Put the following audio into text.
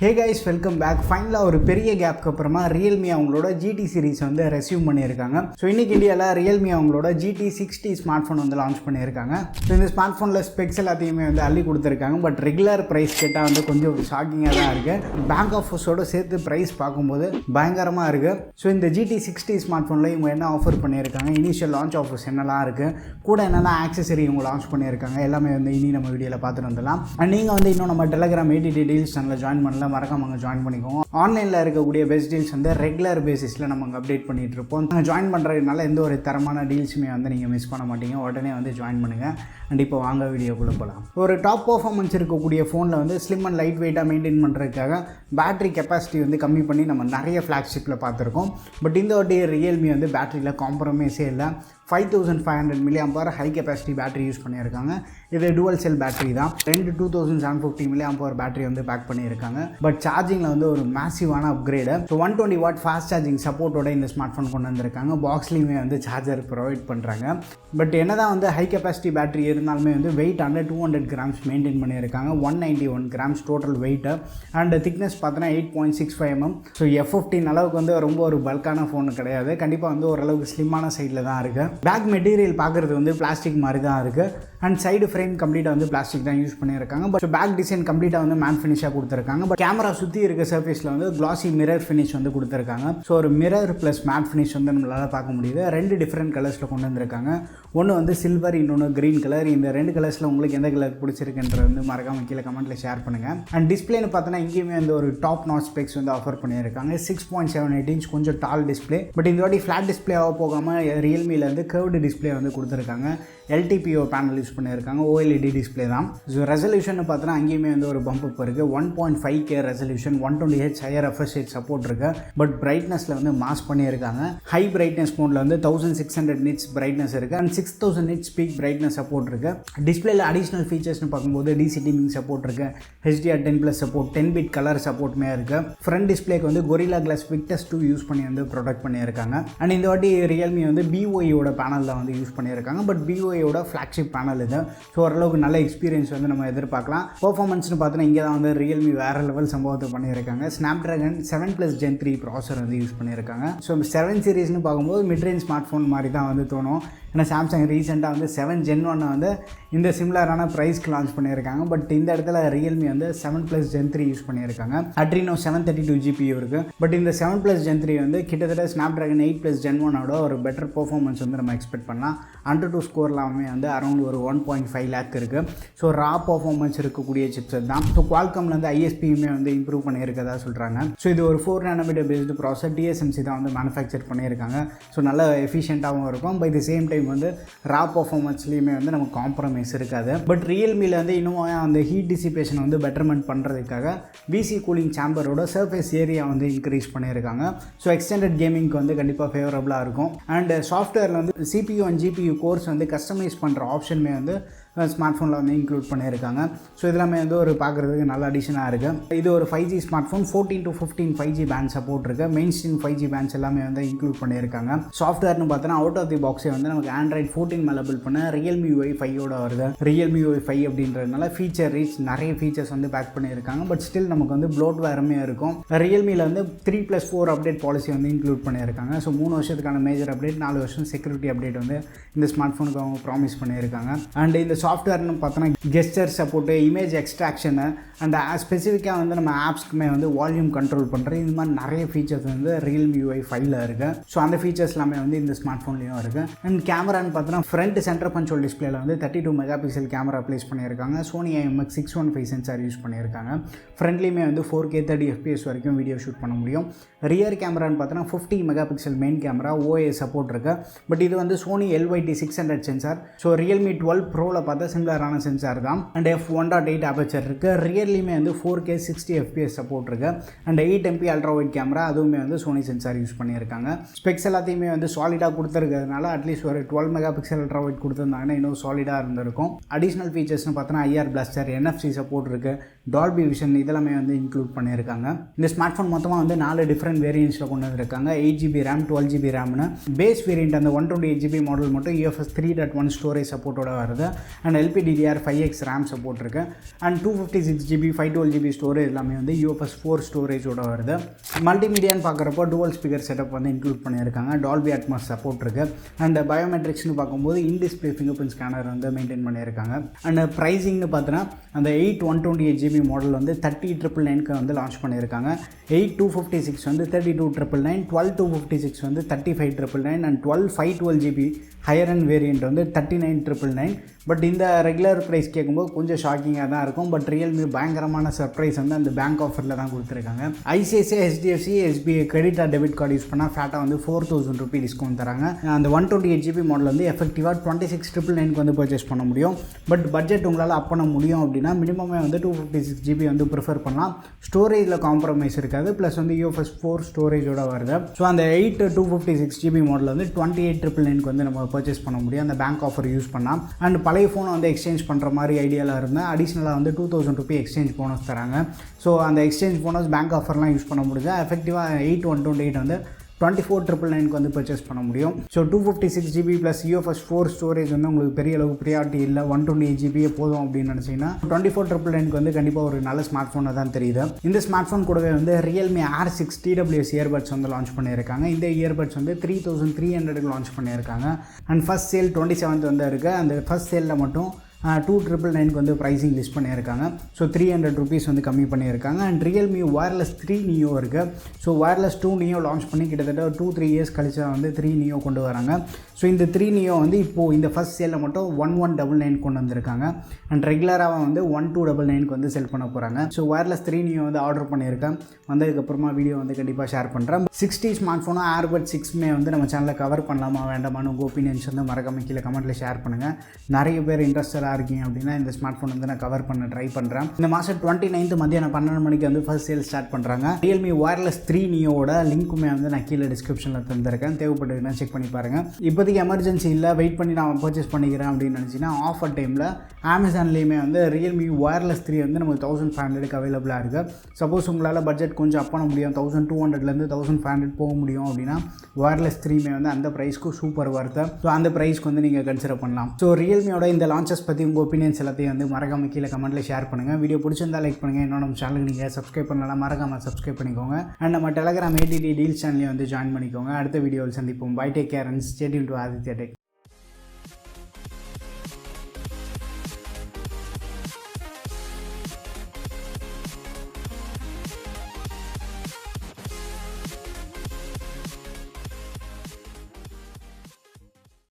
Hey guys, welcome back. ஃபைனலாக ஒரு பெரிய கேப்க்கு அப்புறமா Realme அவங்களோட GT சீரிஸ் வந்து ரெஸ்யூம் பண்ணியிருக்காங்க. ஸோ இன்றைக்கி இந்தியாவில் Realme அவங்களோட GT60 ஸ்மார்ட் ஃபோன் வந்து லான்ச் பண்ணியிருக்காங்க. ஸோ இந்த ஸ்மார்ட் ஃபோனில் ஸ்பெக்ஸ் எல்லாத்தையுமே வந்து அள்ளி கொடுத்துருக்காங்க. பட் ரெகுலர் ப்ரைஸ் கேட்டால் வந்து கொஞ்சம் ஷாக்கிங்காக தான் இருக்குது. பேங்க் ஆஃபர்ஸோடு சேர்த்து ப்ரைஸ் பார்க்கும்போது பயங்கரமாக இருக்குது. ஸோ இந்த GT60 ஸ்மார்ட் ஃபோனில் இவங்க என்ன ஆஃபர் பண்ணியிருக்காங்க, இனிஷியல் லான்ச் ஆஃபர்ஸ் என்னெல்லாம் இருக்குது, கூட என்னென்ன ஆக்சசரி இவங்க லான்ச் பண்ணியிருக்காங்க, எல்லாமே வந்து இனி நம்ம வீடியோவில் பார்த்துட்டு வந்துடலாம். அண்ட் நீங்கள் வந்து இன்னும் நம்ம டெலகிராம் 80 டீல்ஸ் சேனலில் ஜாயின் பண்ணல, மறக்காம அங்கே ஜாயின் பண்ணிக்கோங்க. ஆன்லைனில் இருக்கக்கூடிய பெஸ்ட் டீல்ஸ் வந்து ரெகுலர் பேசிஸில் நம்ம அங்கே அப்டேட் பண்ணிகிட்டு இருப்போம். நாங்கள் ஜாயின் பண்ணுறதுனால எந்த ஒரு தரமான டீல்ஸுமே வந்து நீங்கள் மிஸ் பண்ண மாட்டீங்க. உடனே வந்து ஜாயின் பண்ணுங்கள். அண்ட் இப்போ வாங்க வீடியோக்குள்ளே போகலாம். ஒரு டாப் பர்ஃபார்மன்ஸ் இருக்கக்கூடிய ஃபோனில் வந்து ஸ்லிம் அண்ட் லைட் வெயிட்டாக மெயின்டைன் பண்ணுறதுக்காக பேட்டரி கெப்பாசிட்டி வந்து கம்மி பண்ணி நம்ம நிறைய ஃப்ளாக்ஷிப்பில் பார்த்துருக்கோம். பட் இந்த வாட்டி ரியல்மி வந்து பேட்டரியில் காம்ப்ரமைஸே இல்லை. 5500 mAh high capacity battery use பண்ணியிருக்காங்க. இது டுவல் செல் பேட்டரி தான். 2750 mAh பேட்டரி வந்து பேக் பண்ணியிருக்காங்க. பட் சார்ஜிங்கில் வந்து ஒரு மேசிவான upgrade. So 120 watt fast charging சப்போர்ட்டோட இந்த ஸ்மார்ட் ஃபோன் கொண்டு வந்திருக்காங்க. பாக்ஸ்லேயுமே வந்து சார்ஜர் ப்ரொவைட் பண்ணுறாங்க. பட் என்ன தான் வந்து ஹை கெப்பாசிட்டி பேட்டரி இருந்தாலுமே வந்து வெயிட் அண்டர் 200 கிராம்ஸ் மெயின்டைன் பண்ணியிருக்காங்க. 191 grams total weight. And thickness பார்த்தோன்னா 8.65 mm. ஸோ F15 அளவுக்கு வந்து ரொம்ப ஒரு பல்கான ஃபோனு கிடையாது. கண்டிப்பாக வந்து ஓரளவுக்கு ஸ்லிம்மான சைடில் தான் இருக்குது. பேக் மெட்டீரியல் பார்க்குறது வந்து பிளாஸ்டிக் மாதிரி தான் இருக்குது. அண்ட் சைடு ஃப்ரேம் கம்ப்ளீட்டாக வந்து பிளாஸ்டிக் தான் யூஸ் பண்ணியிருக்காங்க. பட் பேக் டிசைன் கம்ப்ளீட்டாக வந்து மேட் ஃபினிஷாக கொடுத்துருக்காங்க. பட் கேமரா சுற்றி இருக்க சர்ஃபேஸில் வந்து கிளாசி மிரர் ஃபினிஷ் வந்து கொடுத்துருக்காங்க. ஸோ ஒரு மிரர் ப்ளஸ் மேட் ஃபினிஷ் வந்து நம்மளால் பார்க்க முடியுது. ரெண்டு டிஃப்ரெண்ட் கலர்ஸில் கொண்டு வந்திருக்காங்க. ஒன்று வந்து சில்வர், இன்னொன்று க்ரீன் கலர். இந்த ரெண்டு கலர்ஸில் உங்களுக்கு எந்த கலர் பிடிச்சிருக்குன்றது வந்து மறக்காம கீழே கமெண்ட்டில் ஷேர் பண்ணுங்கள். அண்ட் டிஸ்பிளேன்னு பார்த்தோன்னா இங்கேயுமே வந்து ஒரு டாப் நாட் ஸ்பெக்ஸ் வந்து ஆஃபர் பண்ணியிருக்காங்க. 6.78 inch கொஞ்சம் டால் டிஸ்பிளே. பட் இந்த வாட்டி ஃப்ளாட் டிஸ்பிளேவாக போகாமல் ரியல்மியில் வந்து கர்வ்டு டிஸ்பிளே வந்து கொடுத்துருக்காங்க. LTPO பேனல் யூஸ் பண்ணியிருக்காங்க. OLED டிஸ்பிளே தான். ஸோ ரெசல்யூஷன் பார்த்தோன்னா அங்கேயுமே வந்து ஒரு பம்ப் அப் இருக்குது. 1.5K resolution, 120Hz higher refresh rate support இருக்குது. பட் பிரைட்னஸில் வந்து மாஸ் பண்ணியிருக்காங்க. ஹை பிரைட்னஸ் மோடில் வந்து 1600 nits பிரைட்னஸ் இருக்குது. And 6000 nits peak brightness support இருக்குது. டிஸ்பிளேல அடிஷ்னல் ஃபீச்சர்ஸ்னு பார்க்கும்போது DC டிமிங் சப்போர்ட் இருக்குது. HDR10+ சப்போர்ட், 10 bit கலர் சப்போர்ட்டுமே இருக்குது. ஃப்ரண்ட் டிஸ்பிளேக்கு வந்து Gorilla Glass Victus 2 யூஸ் பண்ணி வந்து ப்ரொடக்ட் பண்ணியிருக்காங்க. அண்ட் இந்த வாட்டி ரியல்மி வந்து BOEயோட பேனலில் வந்து யூஸ் பண்ணியிருக்காங்க. பட் BOEயோட ஃப்ளாக்ஷிப் பேனல் இது. ஸோ ஓரளவுக்கு நல்ல எக்ஸ்பீரியன்ஸ் வந்து நம்ம எதிர்பார்க்கலாம். பர்ஃபார்மன்ஸ்னு பார்த்தோன்னா இங்கே தான் வந்து ரியல்மி வேறு லெவல் சம்பவத்தை பண்ணியிருக்காங்க. Snapdragon 7+ Gen 3 ப்ராசர் வந்து யூஸ் பண்ணியிருக்காங்க. ஸோ 7 சீரிஸ்னு பார்க்கும்போது மிட்ரேஞ்ச் ஸ்மார்ட் ஃபோன் மாதிரி தான் வந்து தோணும். ஏன்னா சாம்சங் ரீசெண்டாக வந்து 7 Gen 1 வந்து இந்த சிமிலரான ப்ரைஸ்க்கு லான்ச் பண்ணியிருக்காங்க. பட் இந்த இடத்துல ரியல்மி வந்து 7+ Gen 3 யூஸ் பண்ணியிருக்காங்க. Adreno 732 GPU இருக்குது. பட் இந்த 7+ Gen 3 வந்து கிட்டத்தட்ட Snapdragon 8+ Gen 1ஓட ஒரு பெட்டர் பர்ஃபார்மன்ஸ் வந்து நம்ம எக்ஸ்பெக்ட் பண்ணலாம். அண்டர் டூ ஸ்கோர்லாமே வந்து அரௌண்ட் ஒரு 1.5 lakh இருக்குது. ஸோ ரா பர்ஃபார்மன்ஸ் இருக்கக்கூடிய சிப்செட் தான். ஸோ குவால்காமில் வந்து ISPயுமே வந்து இம்ப்ரூவ் பண்ணியிருக்கதா சொல்கிறாங்க. ஸோ இது ஒரு 4 nanometer பேஸ்டு ப்ராசர். TSMC தான் வந்து மேனுஃபேக்சர் பண்ணியிருக்காங்க. ஸோ நல்ல எஃபிஷியண்ட்டாகவும் இருக்கும். பை தி சேம் டைம் வந்து ரா பர்ஃபார்மன்ஸ்லேயுமே வந்து நமக்கு காம்ப்ரமைஸ் இருக்காது. பட் ரியல்மியில் வந்து இன்னும் அந்த ஹீட் டிசிபேஷனை வந்து பெட்டர்மெண்ட் பண்ணுறதுக்காக VC கூலிங் சேம்பரோட சர்ஃபேஸ் ஏரியா வந்து இன்க்ரீஸ் பண்ணியிருக்காங்க. ஸோ எக்ஸ்டெண்டட் கேமிங்க்கு வந்து கண்டிப்பாக ஃபேவரபுளாக இருக்கும். அண்ட் சாஃப்ட்வேரில் வந்து CPU அண்ட் GPU கோர்ஸ் வந்து கஸ்டமைஸ் பண்ணுற ஆப்ஷனுமே வந்து ஸ்மார்ட் ஃபோனில் வந்து இன்க்ளூட் பண்ணியிருக்காங்க. ஸோ இதெல்லாமே வந்து ஒரு பார்க்குறதுக்கு நல்ல அடிஷனாக இருக்குது. இது ஒரு 5G smart phone. 14 to 15 5G pant support இருக்குது. மெயின் ஸ்ட்ரீம் 5G பேண்ட்ஸ் எல்லாமே வந்து இன்க்ளூட் பண்ணியிருக்காங்க. சாஃப்ட்வேர்னு பார்த்தோன்னா அவுட் ஆஃப் தி பாக்ஸே வந்து நமக்கு Android 14 மேலே பில்ட் பண்ண Realme UI 5ஓட வருது. Realme UI 5 அப்படின்றதுனால ஃபீச்சர் ரீச் நிறைய ஃபீச்சர்ஸ் வந்து பேக் பண்ணியிருக்காங்க. பட் ஸ்டில் நமக்கு வந்து ப்ளோட்வேருமே இருக்கும். ரியல்மியில் வந்து 3+4 அப்டேட் பாலிசி வந்து இன்க்ளூட் பண்ணியிருக்காங்க. ஸோ 3 வருஷத்துக்கான மேஜர் அப்டேட், 4 வருஷம் செக்யூரிட்டி அப்டேட் வந்து இந்த ஸ்மார்ட் ஃபோனுக்கு அவங்க ப்ராமிஸ் பண்ணியிருக்காங்க. அண்ட் இந்த சாஃப்ட்வேர்னு பார்த்தோன்னா கெஸ்டர் சப்போர்ட்டு, இமேஜ் எக்ஸ்ட்ராக்ஷனு, அண்ட் ஸ்பெசிஃபிக்காக வந்து நம்ம ஆப்ஸ்க்குமே வந்து வால்யூம் கண்ட்ரோல் பண்ணுறது, இந்த மாதிரி நிறைய ஃபீச்சர்ஸ் வந்து Realme UI 5ல் இருக்குது. ஸோ அந்த ஃபீச்சர்ஸ் எல்லாமே வந்து இந்த ஸ்மார்ட் ஃபோன்லேயும் இருக்குது. அண்ட் கேமரான்னு பார்த்தோன்னா ஃப்ரண்ட் சென்டர் பஞ்சோல் டிஸ்பிளேல வந்து 32 MP கேமரா ப்ளேஸ் பண்ணியிருக்காங்க. Sony IMX615 சென்சார் யூஸ் பண்ணியிருக்காங்க. ஃப்ரண்ட்லேயுமே வந்து 4K 30 FPS வரைக்கும் வீடியோ ஷூட் பண்ண முடியும். ரியர் கேமரான்னு பார்த்தோன்னா 50 MP main camera, OIS support இருக்குது. பட் இது வந்து Sony LYT600 sensor. So Realme 12 Proவில் பார்த்தா சிமிலரான சென்சார் தான். அண்ட் f1.8 aperture இருக்குது. ரியர்லையுமே வந்து 4K 60 FPS சப்போர்ட் இருக்குது. And 8MP ultra wide camera, அதுவுமே வந்து Sony சென்சார் யூஸ் பண்ணியிருக்காங்க. ஸ்பெக்ஸ் எல்லாத்தையுமே வந்து சாலிடாக கொடுத்துருக்கிறதுனால அட்லீஸ்ட் ஒரு 12 MP அல்ட்ரா வைட் கொடுத்துருந்தாங்கன்னா இன்னும் சாலிடாக இருந்திருக்கும். அடிஷ்னல் ஃபீச்சர்ஸ்னு பார்த்தோன்னா IR பிளாஸ்டர், NFC சப்போர்ட் இருக்குது. டால்பி விஷன் இதெல்லாமே வந்து இன்க்ளூட் பண்ணியிருக்காங்க. இந்த ஸ்மார்ட் ஃபோன் மொத்தமாக வந்து 4 டிஃப்ரெண்ட் வேரியன்ட்ஸில் கொண்டு வந்திருக்காங்க. 8GB RAM 12GB RAMனு. Base variant அந்த 128GB மாடல் மட்டும் UFS 3.1 ஸ்டோரேஜ் சப்போர்ட்டோட வருது. அண்ட் LPDDR5X RAM சப்போர்ட் இருக்குது. அண்ட் 256GB 512GB ஸ்டோரேஜ் எல்லாமே வந்து UFS 4 ஸ்டோரேஜோட வருது. மல்டிமீடியான்னு பார்க்குறப்போ டுவல் ஸ்பீக்கர் செட்டப் வந்து இன்க்ளூட் பண்ணியிருக்காங்க. டால்பி அட்மாஸ் சப்போர்ட் இருக்குது. அண்ட் பயோமெட்ரிக்ஸ்னு பார்க்கும்போது இன்டிஸ்பிளே ஃபிங்கர் பிரிண்ட் ஸ்கேனர் வந்து மெயின்டைன் பண்ணியிருக்காங்க. அண்ட் ப்ரைஸிங்னு பார்த்தோன்னா அந்த 8 128GB மாடல் வந்து 30,999 வந்து லான்ச் பண்ணியிருக்காங்க. 8 256 வந்து 32,999, 12 256 வந்து 35,999 and 12 512GB higher and variant வந்து 39,999. பட் இந்த ரெகுலர் ப்ரைஸ் கேட்கும்போது கொஞ்சம் ஷாக்கிங்காக தான் இருக்கும். பட் ரியல்மி பயங்கரமான சர்ப்ரைஸ் வந்து அந்த பேங்க் ஆஃபரில் தான் கொடுத்துருக்காங்க. ICICI HDFC SBI credit R debit card use பண்ணால் ஃபேட்டாக வந்து 4,000 ரூபி டிஸ்கவுண்ட் தராங்க. அந்த 128GB மாடல் வந்து எஃபெக்டிவாக 26,999 வந்து பர்ச்சேஸ் பண்ண முடியும். பட் பட்ஜெட் உங்களால் அப் பண்ண முடியும் அப்படின்னா மினிமமே வந்து 256GB வந்து ப்ரிஃபர் பண்ணலாம். ஸ்டோரேஜில் காம்ப்ரமைஸ் இருக்காது. ப்ளஸ் வந்து UFS 4 ஸ்டோரேஜோட வருது. ஸோ அந்த 8 256GB மாடல் வந்து 28,999 வந்து நம்ம பர்ச்சேஸ் பண்ண முடியும் அந்த பேங்க் ஆஃபர் யூஸ் பண்ணால். அண்ட் பழைய ஃபோனை வந்து எக்ஸ்சேஞ்ச் பண்ணுற மாதிரி ஐடியாவில் இருந்தால் அடிஷ்னலாக வந்து 2,000 ரூபி எக்ஸ்சேஞ்ச் போனஸ் தராங்க. ஸோ அந்த எக்ஸ்சேஞ்ச் போனஸ் பேங்க் ஆஃபர்லாம் யூஸ் பண்ண முடிஞ்சால் எஃபெக்டிவாக 8 128 வந்து 24,999 வந்து பர்ச்சேஸ் பண்ண முடியும். So 256GB plus UFS 4 storage வந்து உங்களுக்கு பெரிய அளவுக்கு ப்ரியாரிட்டி இல்லை, 128GB போதும் அப்படின்னு நினச்சிங்கன்னா 24,999 வந்து கண்டிப்பாக ஒரு நல்ல ஸ்மார்ட் ஃபோனை தான் தெரியுது. இந்த ஸ்மார்ட் ஃபோன் கூடவே வந்து Realme R6 TWS இயர்பட்ஸ் வந்து லான்ச் பண்ணியிருக்காங்க. இந்த இயர்பட்ஸ் வந்து 3,300 லான்ச் பண்ணியிருக்காங்க. அண்ட் ஃபஸ்ட் சேல் 27th வந்து இருக்குது. அந்த ஃபஸ்ட் சேலில் மட்டும் 2,999 வந்து ப்ரைஸிங் லிஸ்ட் பண்ணியிருக்காங்க. ஸோ 300 ரூபீஸ் வந்து கம்மி பண்ணியிருக்காங்க. அண்ட் Realme Wireless 3 Neo இருக்குது. ஸோ Wireless 2 Neo லான்ச் பண்ணி கிட்டத்தட்ட 2-3 இயர்ஸ் கழிச்சு வந்து 3 Neo கொண்டு வராங்க. ஸோ இந்த 3 Neo வந்து இப்போது இந்த ஃபஸ்ட் சேலில் மட்டும் 1199 கொண்டு வந்திருக்காங்க. அண்ட் ரெகுலராக வந்து 1299 வந்து செல் பண்ண போகிறாங்க. ஸோ Wireless 3 Neo வந்து ஆர்டர் பண்ணியிருக்கேன். வந்ததுக்கப்புறமா வீடியோ வந்து கண்டிப்பாக ஷேர் பண்ணுறேன். 6T ஸ்மார்ட் ஃபோனும் AirBuds 6 வந்து நம்ம சேனலில் கவர் பண்ணலாமா வேண்டாமான்னு உங்கள் ஒப்பீனியன்ஸ் வந்து மறக்காம கீழே கமெண்ட்டில் ஷேர் பண்ணுங்கள். நிறைய பேர் இன்ட்ரெஸ்டடாக இருக்கீங்க அப்படின்னா இந்த ஸ்மார்ட் ஃபோன் வந்து நான் கவர் பண்ண ட்ரை பண்ணுறேன். இந்த மாதம் 29th மதியானம் 12 மணிக்கு வந்து ஃபர்ஸ்ட் சேல் ஸ்டார்ட் பண்ணுறாங்க. Realme Wireless 3 Neoவோட லிங்க்குமே வந்து நான் கீழே டிஸ்கிரிப்ஷனில் தந்திருக்கேன். தேவைப்பட்டதுன்னா செக் பண்ணி பாருங்கள். இப்போதைக்கு எமர்ஜென்சி இல்லை, வெயிட் பண்ணி நான் பர்ச்சேஸ் பண்ணிக்கிறேன் அப்படின்னு நினச்சின்னா ஆஃபர் டைமில் அமேசான்லேயுமே வந்து Realme Wireless 3 வந்து நமக்கு 1,500க்கு அவைலபிளாக இருக்குது. சப்போஸ் உங்களால் பட்ஜெட் கொஞ்சம் அப் பண்ண முடியும், 1,200லேருந்து 1,500 போக முடியும் அப்படின்னா Wireless 3 வந்து அந்த ப்ரைஸ்க்கு சூப்பர் வருது. ஸோ அந்த ப்ரைஸ்க்கு வந்து நீங்கள் கன்சிடர் பண்ணலாம். ஸோ Realmeயோட இந்த லான்ச்சஸ் பற்றி உங்கள் ஒப்பீனியன்ஸ் எல்லாத்தையும் வந்து மறக்காம கீழே கமெண்ட்டில் ஷேர் பண்ணுங்கள். வீடியோ பிடிச்சிருந்தா லைக் பண்ணுங்கள். இன்னும் நம்ம சேனலுக்கு நீங்கள் சப்ஸ்கிரைப் பண்ணலாம், மறக்காமல் சப்ஸ்கிரைப் பண்ணிக்கோங்க. அண்ட் நம்ம டெலகிராம் ADT டீல்ஸ் சேனலையும் வந்து ஜாயின் பண்ணிக்கோங்க. அடுத்த வீடியோவில் சந்திப்போம். Bye, take care and stay tuned to Aditya tech.